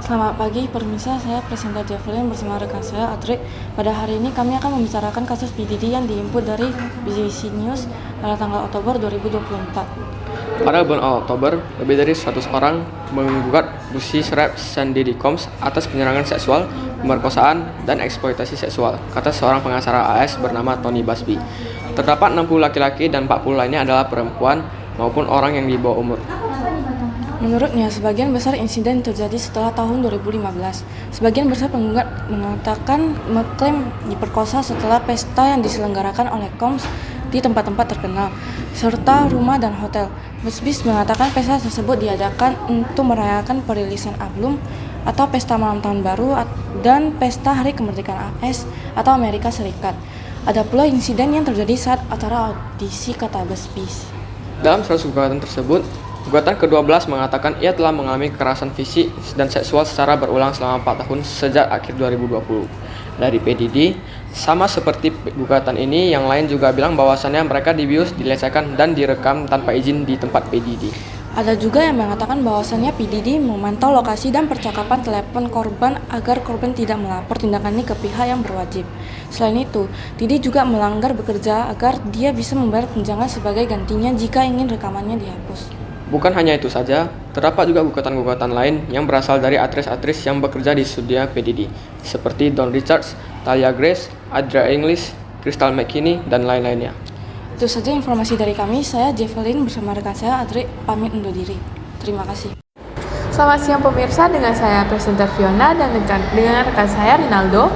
Selamat pagi, permisa, saya presenter Javelin bersama rekan saya, Adrik. Pada hari ini kami akan membicarakan kasus PDD yang diinput dari BBC News pada tanggal Oktober 2024. Pada bulan Oktober, lebih dari 100 orang menggugat Bussy Shreve dan Diddy Combs atas penyerangan seksual, pemerkosaan, dan eksploitasi seksual, kata seorang pengacara AS bernama Tony Busby. Terdapat 60 laki-laki dan 40 lainnya adalah perempuan maupun orang yang di bawah umur. Menurutnya, sebagian besar insiden terjadi setelah tahun 2015. Sebagian besar penggugat mengatakan mengklaim diperkosa setelah pesta yang diselenggarakan oleh Combs di tempat-tempat terkenal, serta rumah dan hotel. Busby mengatakan pesta tersebut diadakan untuk merayakan perilisan album atau pesta malam tahun baru dan pesta hari kemerdekaan AS atau Amerika Serikat. Ada pula insiden yang terjadi saat acara audisi, kata Busby. Dalam surat gugatan tersebut, gugatan ke-12 mengatakan ia telah mengalami kekerasan fisik dan seksual secara berulang selama 4 tahun sejak akhir 2020 dari PDD. Sama seperti gugatan ini, yang lain juga bilang bahwasannya mereka dibius, dilecehkan, dan direkam tanpa izin di tempat PDD. Ada juga yang mengatakan bahwasannya PDD memantau lokasi dan percakapan telepon korban agar korban tidak melapor tindakan ini ke pihak yang berwajib. Selain itu, Diddy juga melanggar bekerja agar dia bisa membayar tunjangan sebagai gantinya jika ingin rekamannya dihapus. Bukan hanya itu saja, terdapat juga gugatan-gugatan lain yang berasal dari aktris-aktris yang bekerja di studio PDD, seperti Don Richards, Talia Grace, Adria English, Crystal McKinney, dan lain-lainnya. Itu saja informasi dari kami. Saya Javelin bersama rekan saya Adri pamit undur diri. Terima kasih. Selamat siang pemirsa, dengan saya presenter Fiona dan dengan rekan saya Rinaldo.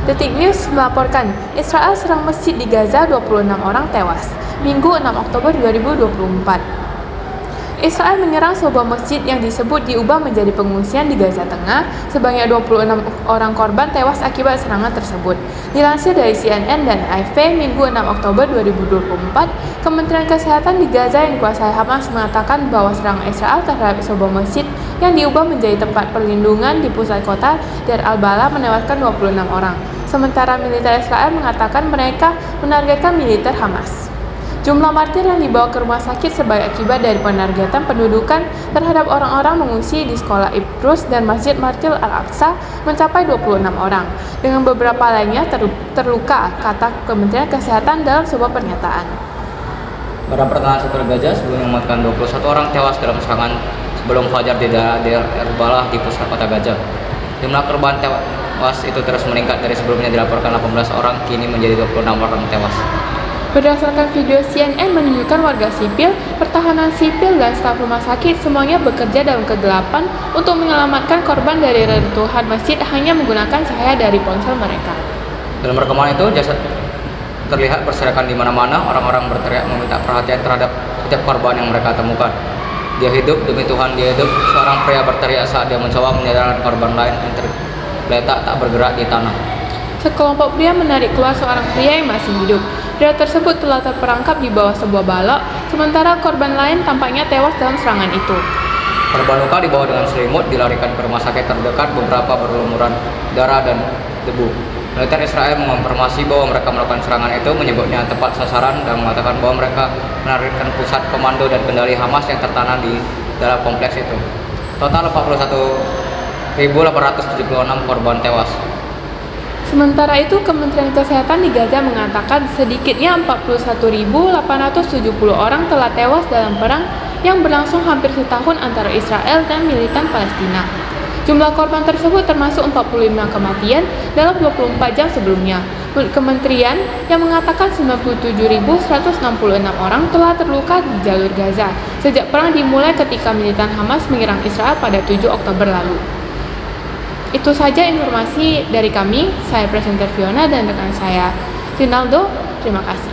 Detik News melaporkan Israel serang masjid di Gaza, 26 orang tewas. Minggu 6 Oktober 2024. Israel menyerang sebuah masjid yang disebut diubah menjadi pengungsian di Gaza Tengah. Sebanyak 26 orang korban tewas akibat serangan tersebut. Dilansir dari CNN dan AFP, Minggu 6 Oktober 2024, Kementerian Kesehatan di Gaza yang dikuasai Hamas mengatakan bahwa serangan Israel terhadap sebuah masjid yang diubah menjadi tempat perlindungan di pusat kota Deir al-Balah menewaskan 26 orang. Sementara militer Israel mengatakan mereka menargetkan militer Hamas. Jumlah martir yang dibawa ke rumah sakit sebagai akibat dari penargetan pendudukan terhadap orang-orang mengungsi di sekolah Idrus dan Masjid Martir Al-Aqsa mencapai 26 orang, dengan beberapa lainnya terluka, kata Kementerian Kesehatan dalam sebuah pernyataan. Pada pertengahan September Gaza, sebelumnya mematikan 21 orang tewas dalam serangan sebelum fajar di daerah Deir al-Balah di pusat kota Gaza. Jumlah korban tewas itu terus meningkat, dari sebelumnya dilaporkan 18 orang, kini menjadi 26 orang tewas. Berdasarkan video CNN menunjukkan warga sipil, pertahanan sipil, dan staf rumah sakit semuanya bekerja dalam kegelapan untuk menyelamatkan korban dari reruntuhan masjid hanya menggunakan cahaya dari ponsel mereka. Dalam rekaman itu, jasad terlihat berserakan di mana-mana. Orang-orang berteriak meminta perhatian terhadap setiap korban yang mereka temukan. Dia hidup, demi Tuhan dia hidup. Seorang pria berteriak saat dia mencoba menyadarkan korban lain yang tergeletak tak bergerak di tanah. Sekelompok pria menarik keluar seorang pria yang masih hidup. Pria tersebut telah terperangkap di bawah sebuah balok, sementara korban lain tampaknya tewas dalam serangan itu. Korban luka dibawa dengan selimut, dilarikan ke rumah sakit terdekat, beberapa berlumuran darah dan debu. Militer Israel mengonfirmasi bahwa mereka melakukan serangan itu, menyebutnya tepat sasaran, dan mengatakan bahwa mereka menargetkan pusat komando dan kendali Hamas yang tertanam di dalam kompleks itu. Total 41.876 korban tewas. Sementara itu, Kementerian Kesehatan di Gaza mengatakan sedikitnya 41.870 orang telah tewas dalam perang yang berlangsung hampir setahun antara Israel dan militan Palestina. Jumlah korban tersebut termasuk 45 kematian dalam 24 jam sebelumnya. Kementerian yang mengatakan 97.166 orang telah terluka di jalur Gaza sejak perang dimulai ketika militan Hamas menyerang Israel pada 7 Oktober lalu. Itu saja informasi dari kami. Saya presenter Fiona dan rekan saya Rinaldo. Terima kasih.